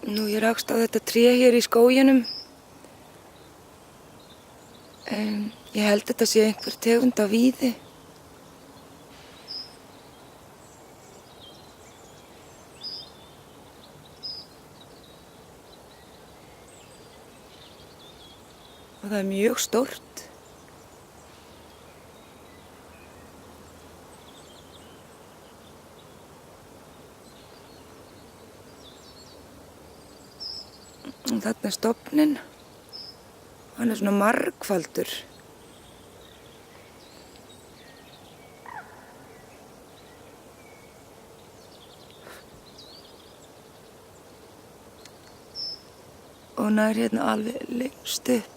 Nú, ég rakst á þetta tré hér í skóginum. Ég held þetta sé einhver tegund af víði. Og það er mjög stórt. Og þarna er stofninn. Hann er svona margfaldur. Og nær hérna alveg lengst upp.